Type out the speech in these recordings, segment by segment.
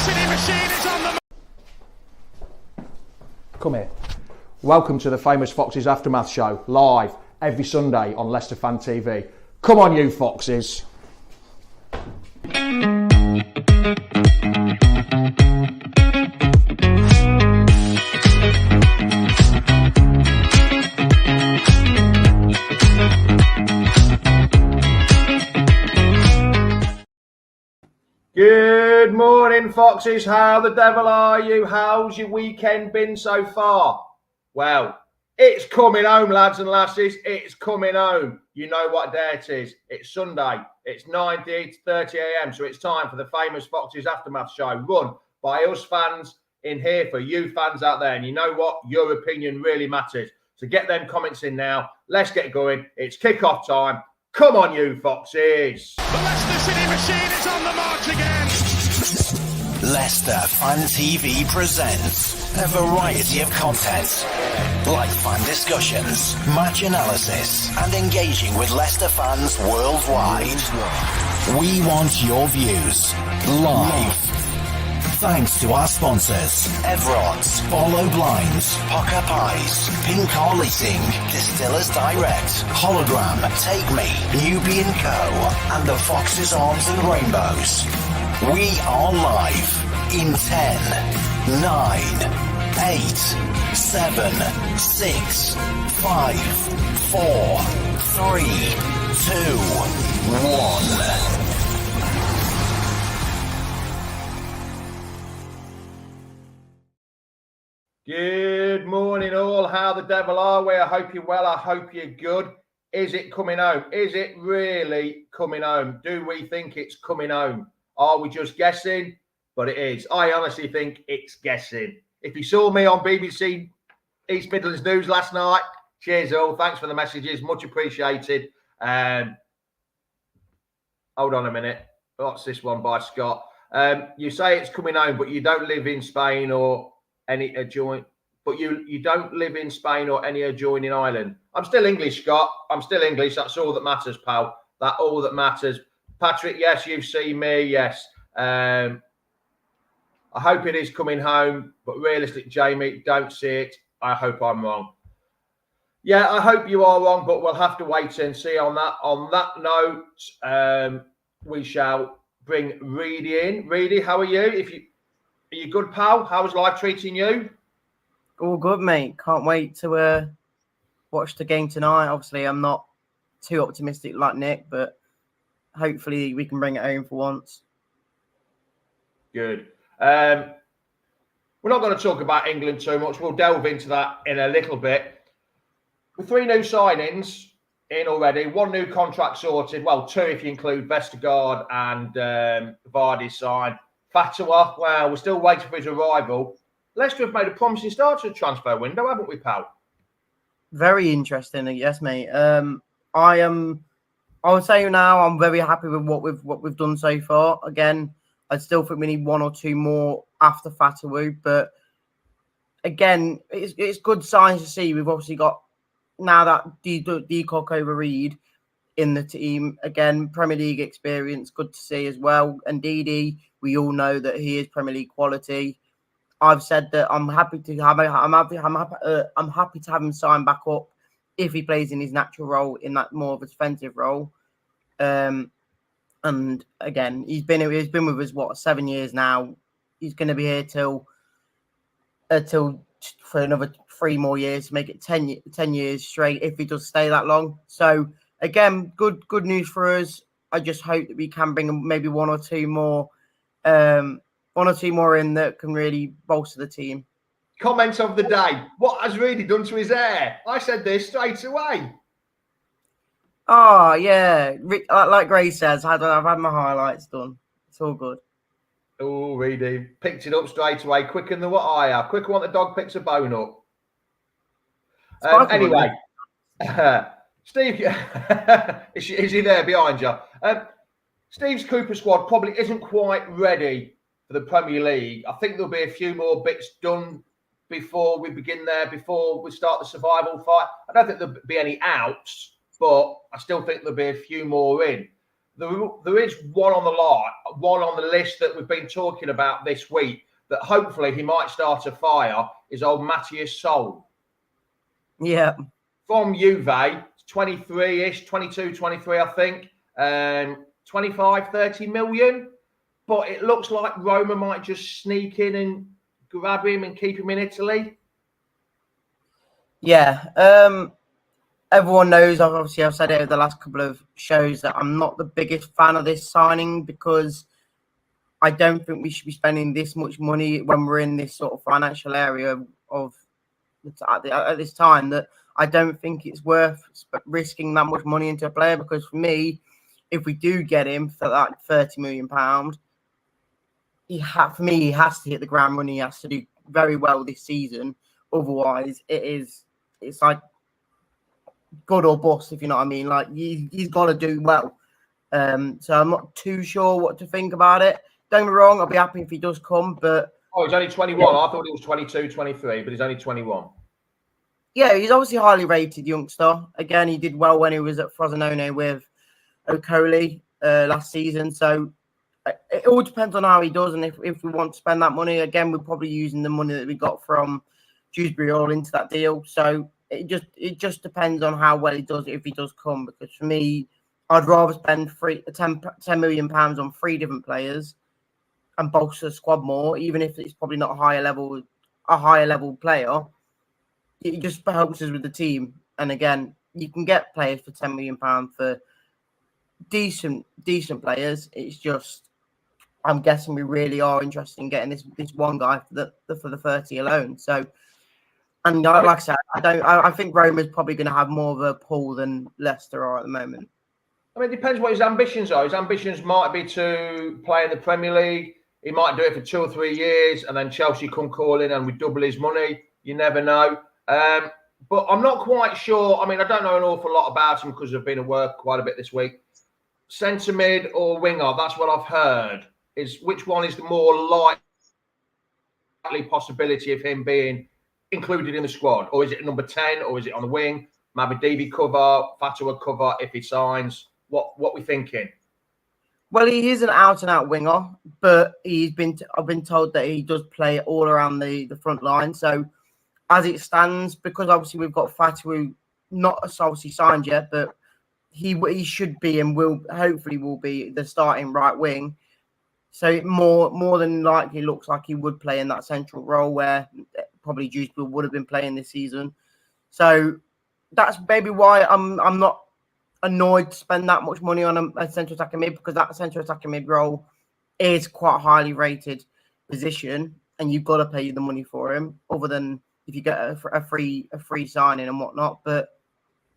City machine is on the... Come here. Welcome to the Famous Foxes Aftermath Show, live every Sunday on Leicester Fan TV. Come on, you Foxes. Good morning, Foxes. How the devil are you? How's your weekend been so far? Well, it's coming home, lads and lasses. It's coming home. You know what day it is. It's Sunday. It's 9:30 a.m. So it's time for the Famous Foxes Aftermath Show, run by us fans in here for you fans out there. And you know what? Your opinion really matters. So get them comments in now. Let's get going. It's kick-off time. Come on, you Foxes. The Leicester City machine is on the march again. Leicester Fan TV presents a variety of content, like fan discussions, match analysis, and engaging with Leicester fans worldwide. We want your views live. Thanks to our sponsors, Everard's, Bolo Blinds, Pocker Pies, Pink Car Leasing, Distillers Direct, Hologram, Take Me, Newbie & Co, and the Foxes Arms and Rainbows. We are live in 10, 9, 8, 7, 6, 5, 4, 3, 2, 1. Good morning, all. How the devil are we? I hope you're well. I hope you're good. Is it coming home? Is it really coming home? Do we think it's coming home? Are we just guessing? But it is. I honestly think it's guessing. If you saw me on BBC East Midlands News last night, cheers all. Thanks for the messages. Much appreciated. Hold on a minute. What's this one by Scott? You say it's coming home, but you don't live in Spain or any adjoining, but you don't live in Spain or any adjoining island. I'm still English, Scott. I'm still English. That's all that matters, pal. That's all that matters. Patrick, yes, you've seen me. Yes. I hope it is coming home, but realistic, Jamie, don't see it. I hope I'm wrong. Yeah, I hope you are wrong, but we'll have to wait and see on that. On that note, we shall bring Reedy in. Reedy, how are you? Are you good, pal? How's life treating you? All good, mate. Can't wait to watch the game tonight. Obviously, I'm not too optimistic like Nick, but hopefully we can bring it home for once. Good. We're not going to talk about England too much. We'll delve into that in a little bit. With 3 new signings in already, 1 new contract sorted. Well, 2 if you include Vestergaard and Vardy signed. Fatawa, well, we're still waiting for his arrival. Leicester have made a promising start to the transfer window, haven't we, pal? Very interesting, yes, mate. I would say now I'm very happy with what we've done so far. Again, I still think we need 1 or 2 more after Fatawa, but again, it's good signs to see. We've obviously got now that Decock over Reed in the team. Again, Premier League experience, good to see as well. And Didi, we all know that he is Premier League quality. I've said that I'm happy to have him sign back up if he plays in his natural role, in that more of a defensive role. And again, he's been with us 7 years now. He's going to be here till for another 3 more years to make it 10 years straight if he does stay that long. So again, good news for us. I just hope that we can bring maybe 1 or 2 more. 1 or 2 more in that can really bolster the team. Comment of the day. What has Reedy done to his hair? I said this straight away. Oh, yeah. Like Gray says, I've had my highlights done. It's all good. Oh, Reedy. Picked it up straight away. Quicker than what I have. Quicker when the dog picks a bone up. Anyway. Steve, is he there behind you? Steve's Cooper squad probably isn't quite ready for the Premier League. I think there'll be a few more bits done before we begin there, before we start the survival fight. I don't think there'll be any outs, but I still think there'll be a few more in. there is one on the list that we've been talking about this week that hopefully he might start a fire is old Matthias Soulé. Yeah. From Juve, 23-ish, 22, 23, I think. 25, 30 million. But it looks like Roma might just sneak in and grab him and keep him in Italy. Yeah. Everyone knows, obviously, I've said it over the last couple of shows that I'm not the biggest fan of this signing because I don't think we should be spending this much money when we're in this sort of financial area of at this time. That I don't think it's worth risking that much money into a player because for me, if we do get him for that £30 million, he has to hit the ground running. He has to do very well this season. Otherwise, it's like good or bust, if you know what I mean. Like he's got to do well. So I'm not too sure what to think about it. Don't get me wrong, I'll be happy if he does come, but he's only 21. Yeah. I thought he was 22, 23, but he's only 21. Yeah, he's obviously a highly rated youngster. Again, he did well when he was at Frosinone with Okoli last season. So it all depends on how he does, and if we want to spend that money, again, we're probably using the money that we got from Dewsbury all into that deal. So it just depends on how well he does if he does come. Because for me, I'd rather spend £10 million on 3 different players and bolster the squad more, even if it's probably not a higher level player. It just helps us with the team. And again, you can get players for £10 million for decent players. It's just, I'm guessing we really are interested in getting this one guy for the 30 alone. So, and like I said, I think Roma's probably going to have more of a pull than Leicester are at the moment. I mean, it depends what his ambitions are. His ambitions might be to play in the Premier League. He might do it for 2 or 3 years, and then Chelsea come calling and we double his money. You never know. But I'm not quite sure. I mean, I don't know an awful lot about him because I've been at work quite a bit this week. Centre mid or winger, that's what I've heard. Is which one is the more likely possibility of him being included in the squad? Or is it number 10, or is it on the wing? Mavididi cover, Fatua cover if he signs. What we thinking? Well, he is an out-and-out winger, but I've been told that he does play all around the front line. So as it stands, because obviously we've got Fatua not obviously signed yet, but he should be and will be the starting right wing. So it more than likely looks like he would play in that central role where probably Dewsbury would have been playing this season. So that's maybe why I'm not annoyed to spend that much money on a central attacking mid, because that central attacking mid role is quite a highly rated position, and you've got to pay the money for him. Other than if you get a free signing and whatnot. But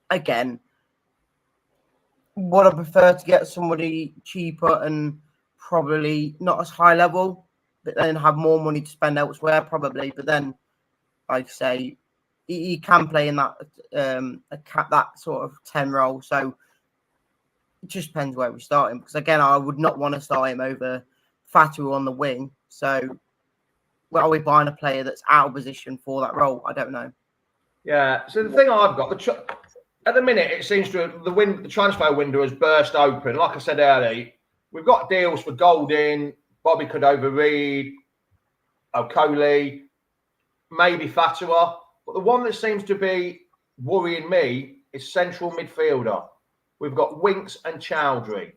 again, would I prefer to get somebody cheaper and probably not as high level, but then have more money to spend elsewhere? Probably. But then, like I say, he can play in that that sort of 10 role. So it just depends where we start him. Because again, I would not want to start him over Fatua on the wing. So, are we buying a player that's out of position for that role? I don't know. Yeah. So the thing I've got, at the minute, it seems the transfer window has burst open. Like I said earlier, we've got deals for Golding, Bobby Cordova-Reid, Okoli, maybe Fatua. But the one that seems to be worrying me is central midfielder. We've got Winks and Chowdhury.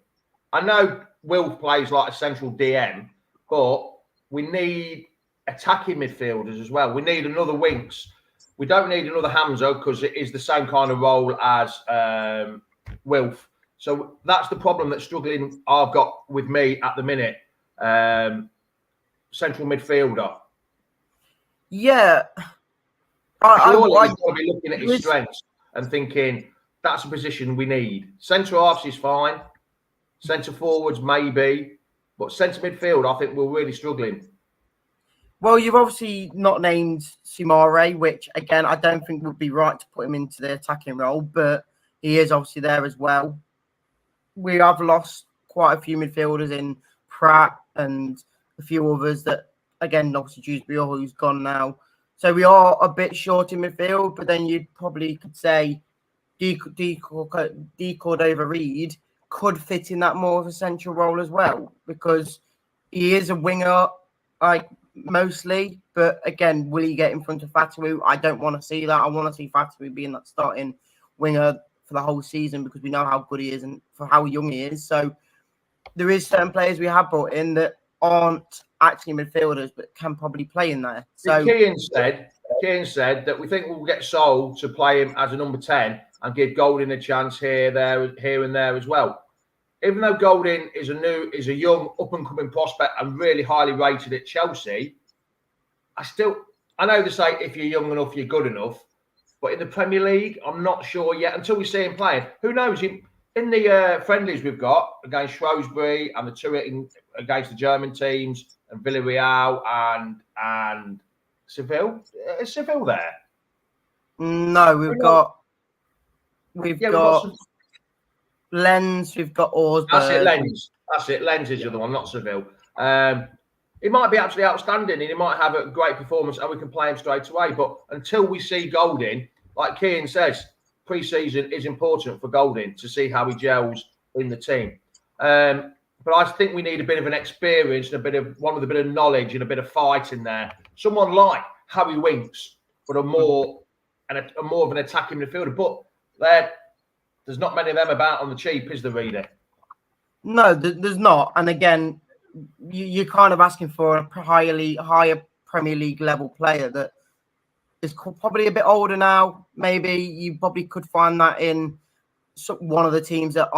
I know Wilf plays like a central DM, but we need attacking midfielders as well. We need another Winks. We don't need another Hamza because it is the same kind of role as Wilf. So that's the problem that's struggling I've got with me at the minute. Central midfielder. Yeah. Surely he's got to be looking at his strengths and thinking that's a position we need. Centre halves is fine. Centre forwards maybe, but centre midfield I think we're really struggling. Well, you've obviously not named Soulé, which again I don't think would be right to put him into the attacking role, but he is obviously there as well. We have lost quite a few midfielders in Pratt and a few others that, again, obviously Dewsbury, who's gone now. So we are a bit short in midfield, but then you probably could say Cordova-Reid could fit in that more of a central role as well, because he is a winger, like mostly. But again, will he get in front of Fatawu? I don't want to see that. I want to see Fatawu being that starting winger for the whole season, because we know how good he is and for how young he is. So there is certain players we have brought in that aren't actually midfielders, but can probably play in there. So Keane said that we think we'll get sold to play him as a number 10 and give Golding a chance here and there as well. Even though Golding is a young up and coming prospect and really highly rated at Chelsea, I know they say if you're young enough, you're good enough. But in the Premier League, I'm not sure yet until we see him playing. Who knows? In the friendlies we've got against Shrewsbury and the two against the German teams and Villarreal and Seville. Is Seville there? No, we've got Lens, we've got Orsberg. That's it. Lens is the other one, not Seville. He might be absolutely outstanding and he might have a great performance and we can play him straight away. But until we see Golding, like Keane says, pre-season is important for Golding to see how he gels in the team. But I think we need a bit of an experience and a bit of knowledge and a bit of fight in there. Someone like Harry Winks, but a more of an attacking midfielder. But there's not many of them about on the cheap, is there, Reader? No, there's not. And again, you're kind of asking for a higher Premier League level player that is probably a bit older now. Maybe you probably could find that in one of the teams that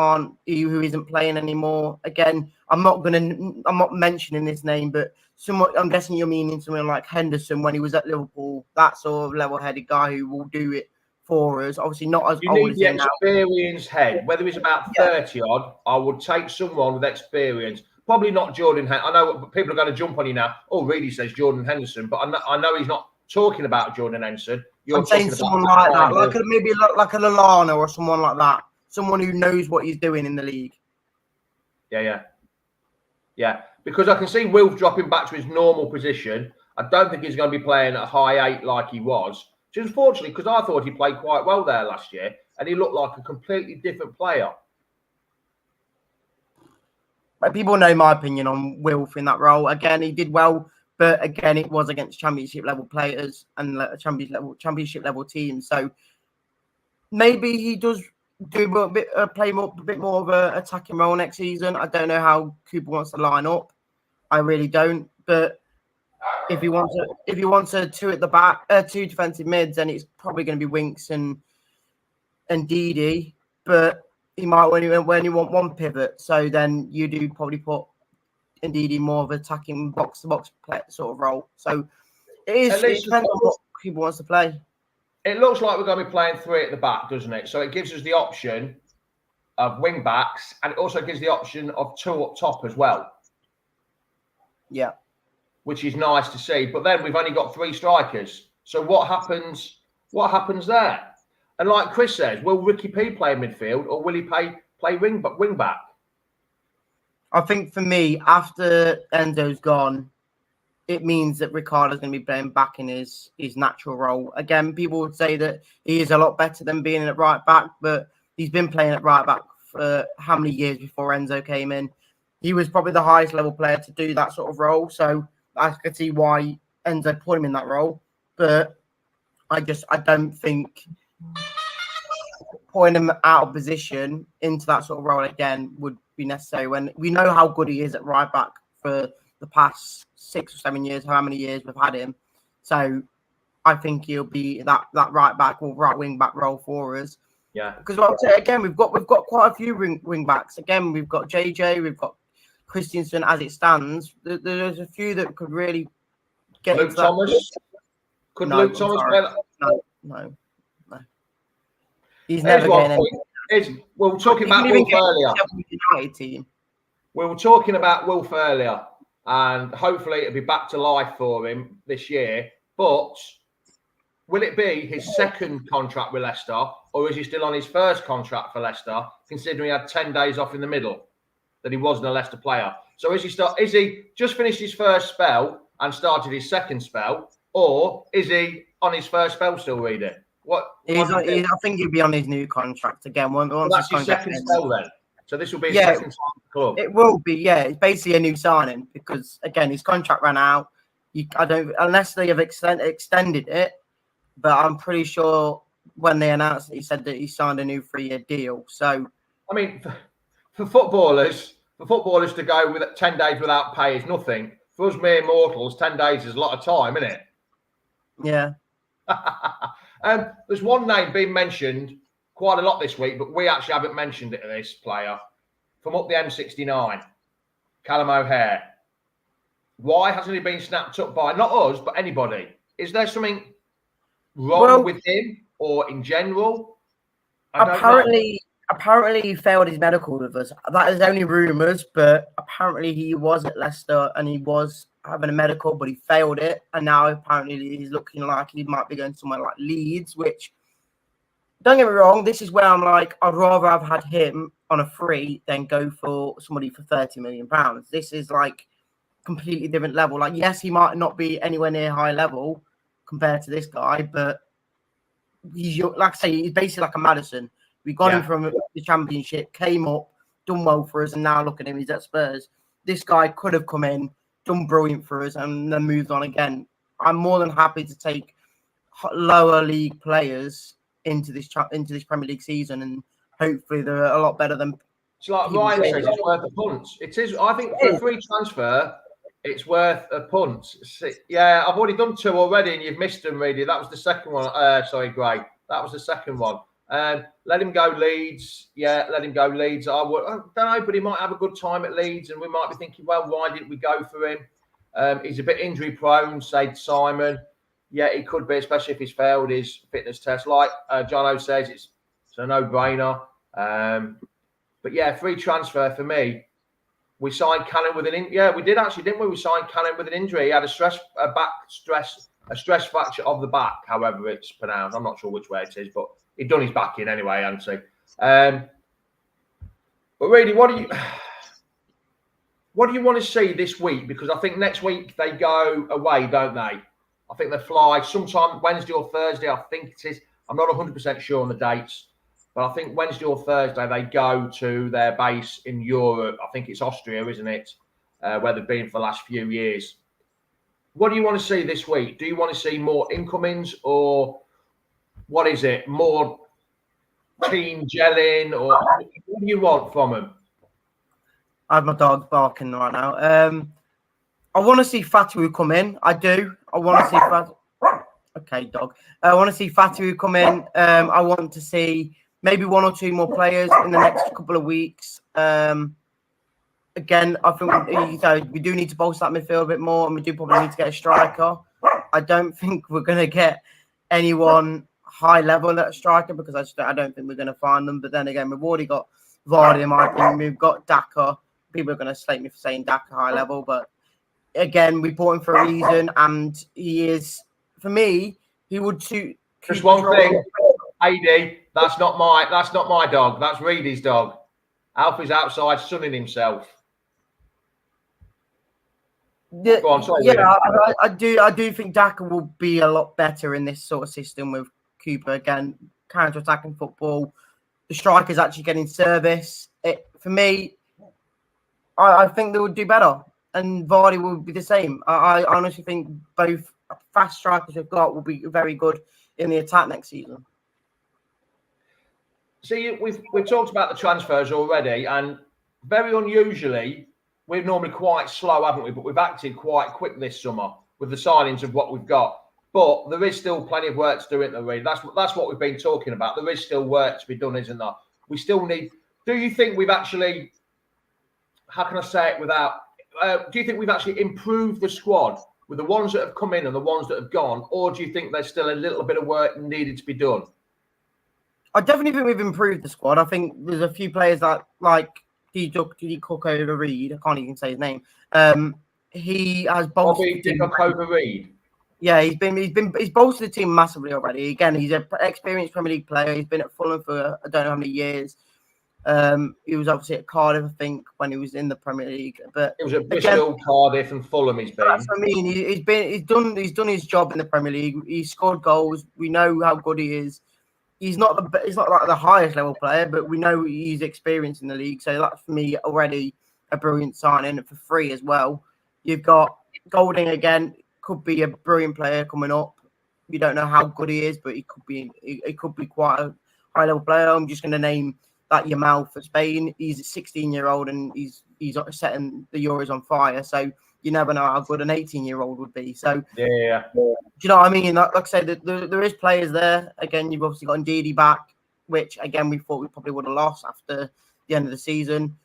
who isn't playing anymore. Again, I'm not mentioning this name, but I'm guessing you're meaning someone like Henderson when he was at Liverpool. That sort of level-headed guy who will do it for us. Obviously, not as old as him now. You need the experienced head. Whether he's about 30 odd, I would take someone with experience. Probably not Jordan Henderson. I know people are going to jump on you now. Oh, Reedy says Jordan Henderson, but I know he's not talking about Jordan Henderson. I'm saying someone like that, maybe like a Lallana or someone like that. Someone who knows what he's doing in the league. Yeah. Because I can see Wilf dropping back to his normal position. I don't think he's going to be playing at high 8 like he was. Which is unfortunately, because I thought he played quite well there last year, and he looked like a completely different player. But people know my opinion on Wilf in that role. Again, he did well, but again, it was against championship level players and championship level teams. So maybe he does play a bit more of an attacking role next season. I don't know how Cooper wants to line up. I really don't. But if he wants a two at the back, two defensive mids, then it's probably going to be Winks and Didi. But he might when you want one pivot. So then you do probably put Ndidi more of attacking box to box sort of role. So it depends on what Cooper wants to play. It looks like we're going to be playing 3 at the back, doesn't it? So it gives us the option of wing backs, and it also gives the option of 2 up top as well. Yeah, which is nice to see. But then we've only got 3 strikers. So what happens? What happens there? And like Chris says, will Ricky P play midfield or will he play wing back? I think for me, after Enzo's gone, it means that Ricardo's going to be playing back in his natural role. Again, people would say that he is a lot better than being at right back, but he's been playing at right back for how many years before Enzo came in? He was probably the highest level player to do that sort of role. So I could see why Enzo put him in that role. But I don't think putting him out of position into that sort of role again would be necessary when we know how good he is at right back for the past 6 or 7 years, how many years we've had him. So I think he'll be that right back or right wing back role for us. Yeah. Because I'll say again, we've got quite a few wing backs. Again, we've got JJ, we've got Christensen as it stands. There's a few that could really get Luke Thomas. Could Luke Thomas play? No. He's never getting any. We were talking about Wolf earlier. United team. We were talking about Wolf earlier, and hopefully it'll be back to life for him this year. But will it be his second contract with Leicester, or is he still on his first contract for Leicester, considering he had 10 days off in the middle, that he wasn't a Leicester player? So is he just finished his first spell and started his second spell, or is he on his first spell still, Reader? I think he'll be on his new contract again. That's his second spell then. So this will be his Yeah. second time at the club. It will be, yeah. It's basically a new signing because again his contract ran out. I don't unless they have extended it, but I'm pretty sure when they announced it, he said that he signed a new 3-year deal. So I mean, for footballers to go with 10 days without pay is nothing. For us mere mortals, 10 days is a lot of time, isn't it? yeah, There's one name being mentioned quite a lot this week, but we actually haven't mentioned it. This player from up the M69, Callum O'Hare. Why hasn't he been snapped up by not us, but anybody? Is there something wrong with him or in general? Apparently he failed his medical with us. That is only rumours, but apparently he was at Leicester and he was having a medical, but he failed it. And now apparently he's looking like he might be going somewhere like Leeds, which, don't get me wrong, this is where I'm like, I'd rather have had him on a free than go for somebody for £30 million. This is like completely different level. Like, yes, he might not be anywhere near high level compared to this guy, but he's, like I say, he's basically like a Maddison. We got him from the Championship, came up, done well for us, and now look at him, he's at Spurs. This guy could have come in, done brilliant for us, and then moved on again. I'm more than happy to take lower league players into this Premier League season, and hopefully they're a lot better than. It's like Ryan says, it's worth a punt. It is. I think for a free transfer, it's worth a punt. Yeah, I've already done 2 already, and you've missed them, really. That was the second one. Sorry, Gray. That was the second one. Let him go Leeds. Yeah, let him go Leeds. I don't know, but he might have a good time at Leeds, and we might be thinking, well, why didn't we go for him? He's a bit injury prone, said Simon. Yeah, he could be, especially if he's failed his fitness test. Like Jono says, it's a no-brainer. But yeah, free transfer for me. We signed Cannon with an injury. Yeah, we did actually, didn't we? We signed Cannon with an injury. He had a stress fracture of the back, however it's pronounced. I'm not sure which way it is, but he'd done his back in anyway, hadn't he? But really, what do you want to see this week? Because I think next week they go away, don't they? I think they fly sometime Wednesday or Thursday. I think it is. I'm not 100% sure on the dates. But I think Wednesday or Thursday, they go to their base in Europe. I think it's Austria, isn't it? Where they've been for the last few years. What do you want to see this week? Do you want to see more incomings or what is it? More team gelling or what do you want from them? I have my dog barking right now. I want to see Fatu come in. I do. I want to see Fatu. Okay, dog. I want to see Fatu come in. I want to see maybe 1 or 2 more players in the next couple of weeks. Again, I think we do need to bolster that midfield a bit more, and we do probably need to get a striker. I don't think we're going to get anyone high level at a striker because I don't think we're going to find them. But then again, we've already got Vardy, in my opinion. We've got Daka. People are going to slate me for saying Daka high level, but again, we bought him for a reason, and he is, for me, he would suit. Just one thing, AD. That's not my dog. That's Reedy's dog. Alfie's outside sunning himself. Yeah, go on, sorry, I do think Daka will be a lot better in this sort of system with Cooper. Again, counter-attacking football. The striker's actually getting service. For me, I think they would do better. And Vardy will be the same. I honestly think both fast strikers we've got will be very good in the attack next season. See, we've talked about the transfers already, and very unusually, we're normally quite slow, haven't we? But we've acted quite quick this summer with the signings of what we've got. But there is still plenty of work to do, isn't there, really? That's what we've been talking about. There is still work to be done, isn't there? We still need... Do you think we've actually... How can I say it without... do you think we've actually improved the squad with the ones that have come in and the ones that have gone? Or do you think there's still a little bit of work needed to be done? I definitely think we've improved the squad. I think there's a few players that, like, did he cook over Reed? I can't even say his name. He has bolstered the team. Yeah, he's bolstered the team massively already. Again, he's an experienced Premier League player. He's been at Fulham for I don't know how many years. He was obviously at Cardiff, I think, when he was in the Premier League. But it was at Bristol, Cardiff, and Fulham. He's been. That's what I mean. He's done his job in the Premier League. He's scored goals. We know how good he is. he's not like the highest level player, but we know he's experienced in the league. So that's for me already a brilliant signing for free as well. You've got Golding again, could be a brilliant player coming up. You don't know how good he is, but he could be quite a high level player. I'm just going to name that Yamal for Spain. He's a 16-year-old and he's setting the Euros on fire. So you never know how good an 18-year-old would be. So Yeah. do you know what I mean? Like I said, there is players there. Again, you've obviously got Ndidi back, which again we thought we probably would have lost after the end of the season.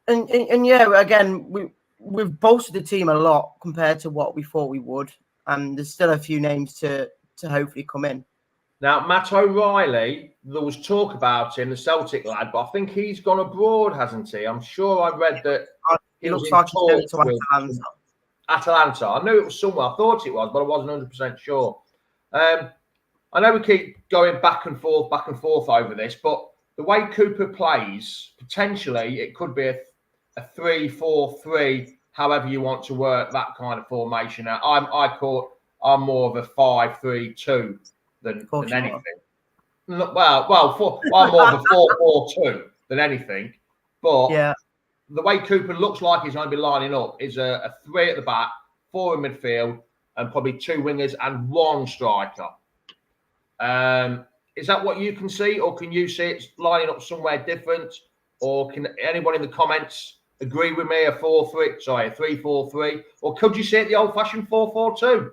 And yeah, again we've bolstered the team a lot compared to what we thought we would, and there's still a few names to hopefully come in. Now, Matt O'Reilly, there was talk about him, the Celtic lad, but I think he's gone abroad, hasn't he? I'm sure I read that He looks like he's going to Atalanta. Atalanta. I knew it was somewhere. I thought it was, but I wasn't 100% sure. I know we keep going back and forth over this, but the way Cooper plays, potentially it could be a 3-4-3, however you want to work that kind of formation. Now, I'm more of a 5-3-2 than anything. I'm more of a 4-4-2 than anything. But yeah, the way Cooper looks like he's going to be lining up is a 3 at the back, 4 in midfield, and probably 2 wingers and 1 striker. Is that what you can see, or can you see it's lining up somewhere different? Or can anyone in the comments agree with me? A 3-4-3, or could you see it the old-fashioned 4-4-2?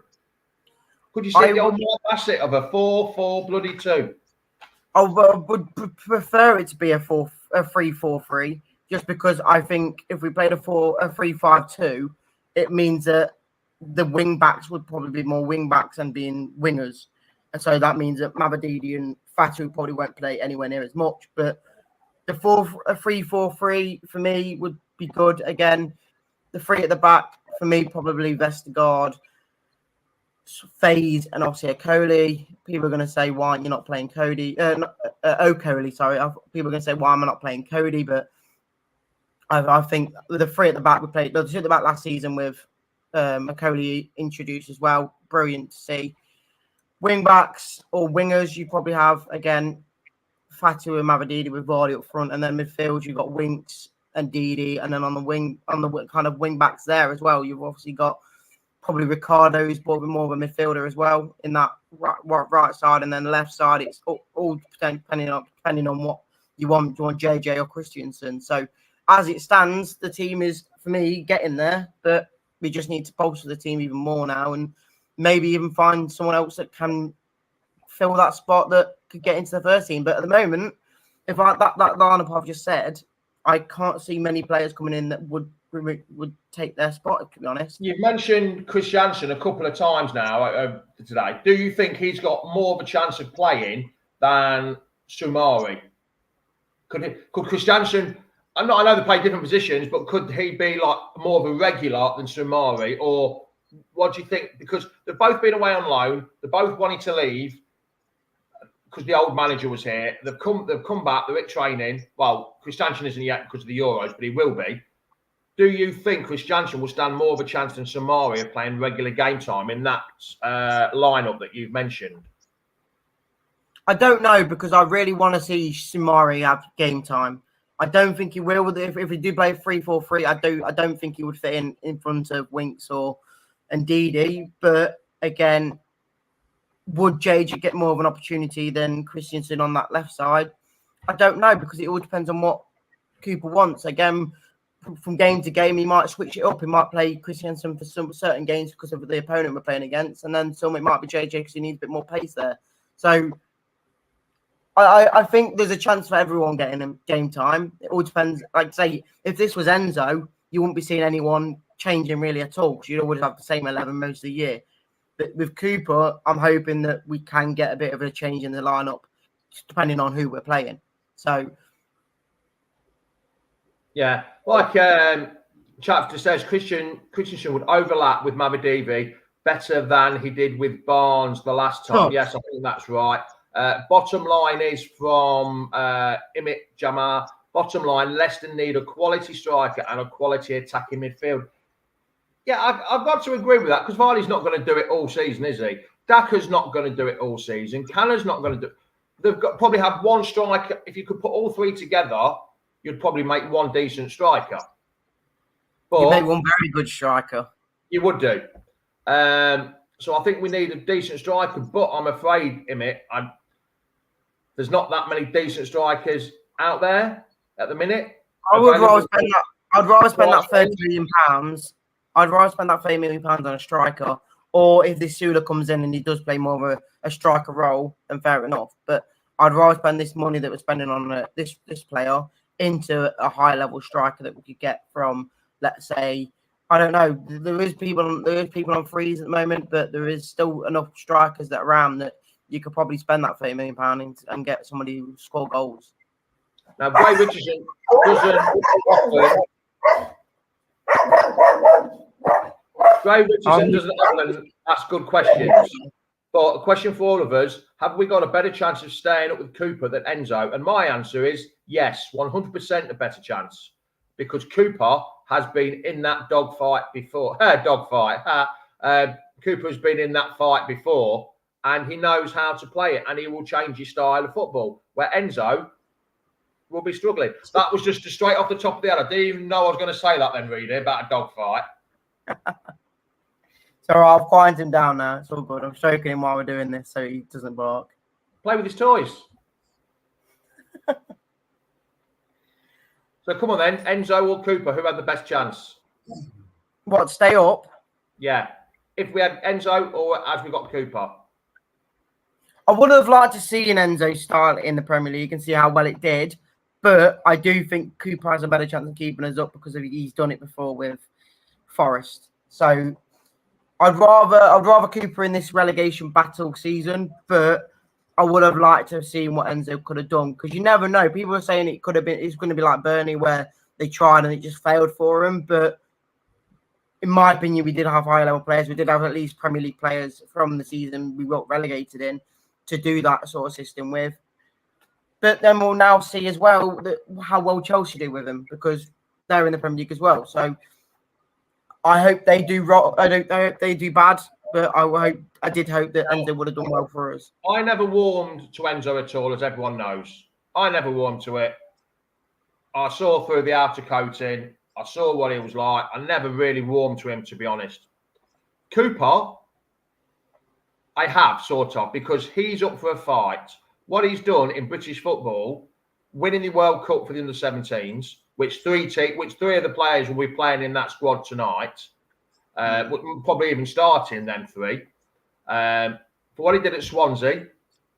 Could you see the old Bassett of a 4-4-2? I would prefer it to be a 3-4-3, just because I think if we played a 3-5-2, it means that the wing backs would probably be more wing backs and being wingers, and so that means that Mavididi and Fatu probably won't play anywhere near as much. But the 3-4-3 for me would be good. Again, the 3 at the back for me probably Vestergaard, Fade, and obviously Okoli. People are going to say, why you're not playing Cody? Okoli, sorry. People are going to say, why am I not playing Cody? But I think the 3 at the back, we played the 2 at the back last season with Okoli introduced as well. Brilliant to see. Wing backs or wingers, you probably have, again, Fatu and Mavididi with Vardy up front. And then midfield, you've got Winks and Didi. And then on the kind of wing backs there as well, you've obviously got probably Ricardo, who's more of a midfielder as well in that right side, and then the left side. It's all depending on what you want. Do you want JJ or Christensen? So as it stands, the team is for me getting there, but we just need to bolster the team even more now, and maybe even find someone else that can fill that spot that could get into the first team. But at the moment, if that lineup I've just said, I can't see many players coming in that would take their spot, to be honest. You've mentioned Chris Jansen a couple of times now today. Do you think he's got more of a chance of playing than Soumare? Could Chris Jansen, I know they play different positions, but could he be like more of a regular than Soumare? Or what do you think? Because they've both been away on loan. They're both wanting to leave because the old manager was here. They've come back. They're at training. Well, Chris Jansen isn't yet because of the Euros, but he will be. Do you think Chris Jansen will stand more of a chance than Soumare of playing regular game time in that lineup that you've mentioned? I don't know, because I really want to see Soumare have game time. I don't think he will. If he do play 3-4-3, I don't think he would fit in front of Winks or Ndidi. But again, would JJ get more of an opportunity than Christensen on that left side? I don't know, because it all depends on what Cooper wants. Again, from game to game, he might switch it up. He might play Christensen for some certain games because of the opponent we're playing against, and then some it might be JJ because he needs a bit more pace there. So I think there's a chance for everyone getting him game time. It all depends. Like, say, if this was Enzo, you wouldn't be seeing anyone changing really at all, because you'd always have the same 11 most of the year. But with Cooper, I'm hoping that we can get a bit of a change in the lineup, depending on who we're playing. So. Yeah, like Chaps just says, Christensen would overlap with Mavididi better than he did with Barnes the last time. Yes, I think that's right. Bottom line is from Imit Jamar. Bottom line, Leicester need a quality striker and a quality attacking midfield. Yeah, I've got to agree with that, because Vardy's not going to do it all season, is he? Daka's not going to do it all season. Canner's not going to do it. they've got probably have one striker. If you could put all three together, you'd probably make one decent striker. But you make one very good striker. You would do. So I think we need a decent striker, but I'm afraid, Emmett, there's not that many decent strikers out there at the minute. I'd rather spend that £30 million. I'd rather spend that £30 million on a striker, or if this Soulé comes in and he does play more of a striker role, then fair enough. But I'd rather spend this money that we're spending on this player into a high level striker that we could get from, let's say, I don't know. There is people on freeze at the moment, but there is still enough strikers that are around that you could probably spend that £30 million and get somebody who score goals. Now, Gray Richardson doesn't often. Gray Richardson doesn't often ask good questions. But a question for all of us: have we got a better chance of staying up with Cooper than Enzo? And my answer is yes, 100% a better chance, because Cooper has been in that dogfight before. Cooper has been in that fight before, and he knows how to play it, and he will change his style of football. Where Enzo will be struggling. That was just straight off the top of the head. I didn't even know I was going to say that then, Reedy, about a dogfight. So I've quieted him down now. It's all good. I'm stroking him while we're doing this so he doesn't bark. Play with his toys. So come on then, Enzo or Cooper, who had the best chance? What, stay up? Yeah. If we had Enzo or as we got Cooper? I would have liked to see an Enzo style in the Premier League and see how well it did. But I do think Cooper has a better chance of keeping us up because he's done it before with Forest. So I'd rather Cooper in this relegation battle season, but I would have liked to have seen what Enzo could have done, because you never know. People are saying it's going to be like Burnley where they tried and it just failed for him. But in my opinion, we did have higher level players. We did have at least Premier League players from the season we got relegated in to do that sort of system with. But then we'll now see as well how well Chelsea do with him, because they're in the Premier League as well. So I hope they do. I hope they do bad, but I did hope that Enzo would have done well for us. I never warmed to Enzo at all, as everyone knows. I never warmed to it. I saw through the outer coating. I saw what he was like. I never really warmed to him, to be honest. Cooper, I have, sort of, because he's up for a fight. What he's done in British football, winning the World Cup for the under-17s, which three of the players will be playing in that squad tonight, probably even starting them three. For what he did at Swansea,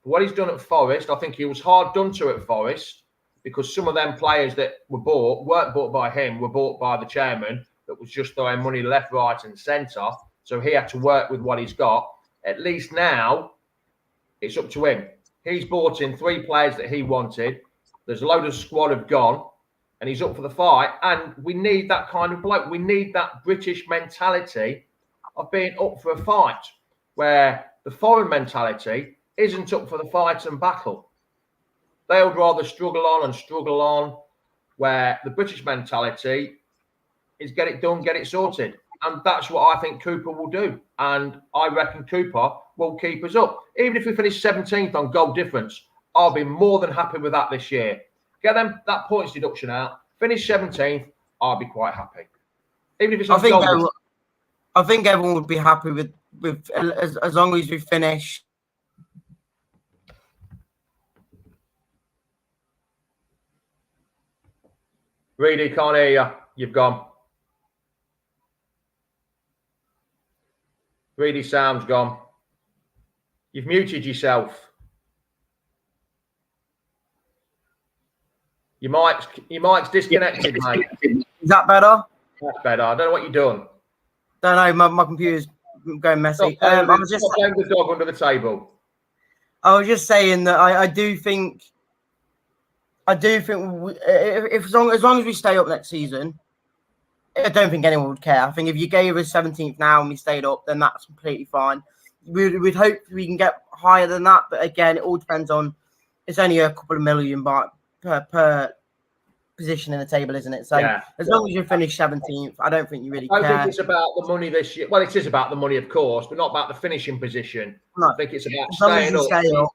for what he's done at Forest, I think he was hard done to at Forest, because some of them players that weren't bought by him, were bought by the chairman that was just throwing money left, right and centre. So he had to work with what he's got. At least now, it's up to him. He's bought in 3 players that he wanted. There's a load of squad have gone, and he's up for the fight. And we need that kind of bloke. We need that British mentality of being up for a fight, where the foreign mentality isn't up for the fight and battle. They would rather struggle on, where the British mentality is get it done, get it sorted. And that's what I think Cooper will do. And I reckon Cooper will keep us up. Even if we finish 17th on goal difference, I'll be more than happy with that this year. Get them that points deduction out. Finish 17th, I'll be quite happy. Even if it's on goal. I think everyone would be happy with as long as we finish. Reedy, can't hear you. You've gone. Reedy, sound's gone. You've muted yourself. Your mic's disconnected, mate. Is that better? That's better. I don't know what you're doing. Don't know. My computer's going messy. I was just playing the dog under the table. I was just saying that I do think as long as we stay up next season, I don't think anyone would care. I think if you gave us 17th now and we stayed up, then that's completely fine. We'd hope we can get higher than that, but again, it all depends on. It's only a couple of million per position in the table, isn't it? So yeah. As long as you finish 17th, I don't think you really care. I don't think it's about the money this year. Well, it is about the money, of course, but not about the finishing position. No. I think it's about staying up.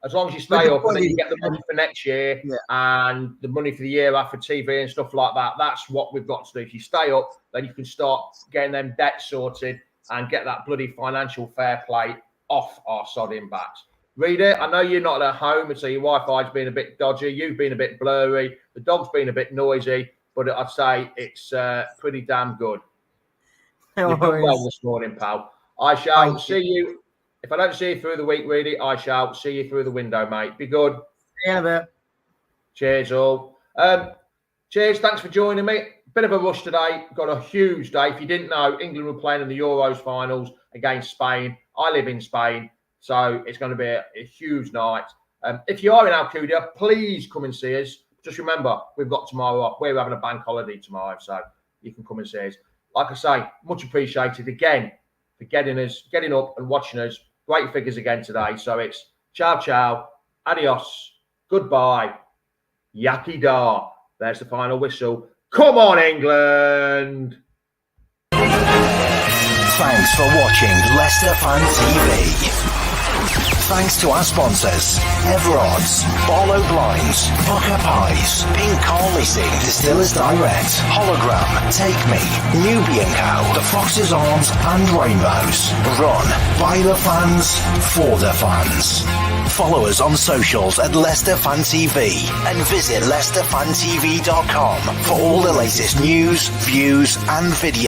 As long as you stay up, and then you get the money for next year Yeah. and the money for the year after TV and stuff like that. That's what we've got to do. If you stay up, then you can start getting them debts sorted and get that bloody financial fair play off our sodding backs. Reader, I know you're not at home, and so your Wi-Fi's been a bit dodgy. You've been a bit blurry. The dog's been a bit noisy, but I'd say it's pretty damn good. You've done well this morning, pal. I shall see you. If I don't see you through the week, really, I shall see you through the window, mate. Be good. See you in a bit. Cheers, all. Cheers. Thanks for joining me. Bit of a rush today. Got a huge day. If you didn't know, England were playing in the Euros finals against Spain. I live in Spain, so it's going to be a huge night. If you are in Alcudia, please come and see us. Just remember, we've got tomorrow off. We're having a bank holiday tomorrow, so you can come and see us. Like I say, much appreciated again for getting up and watching us. Great figures again today. So it's ciao, ciao, adios, goodbye, yaki da. There's the final whistle. Come on, England! Thanks for watching Leicester Fan TV. Thanks to our sponsors, Everod's, Barlow Blinds, Booker Pies, Pink Car Leasing, Distillers Direct, Hologram, Take Me, Nubian Cow, The Fox's Arms and Rainbows. Run by the fans, for the fans. Follow us on socials at Leicester Fan TV and visit leicesterfantv.com for all the latest news, views and videos.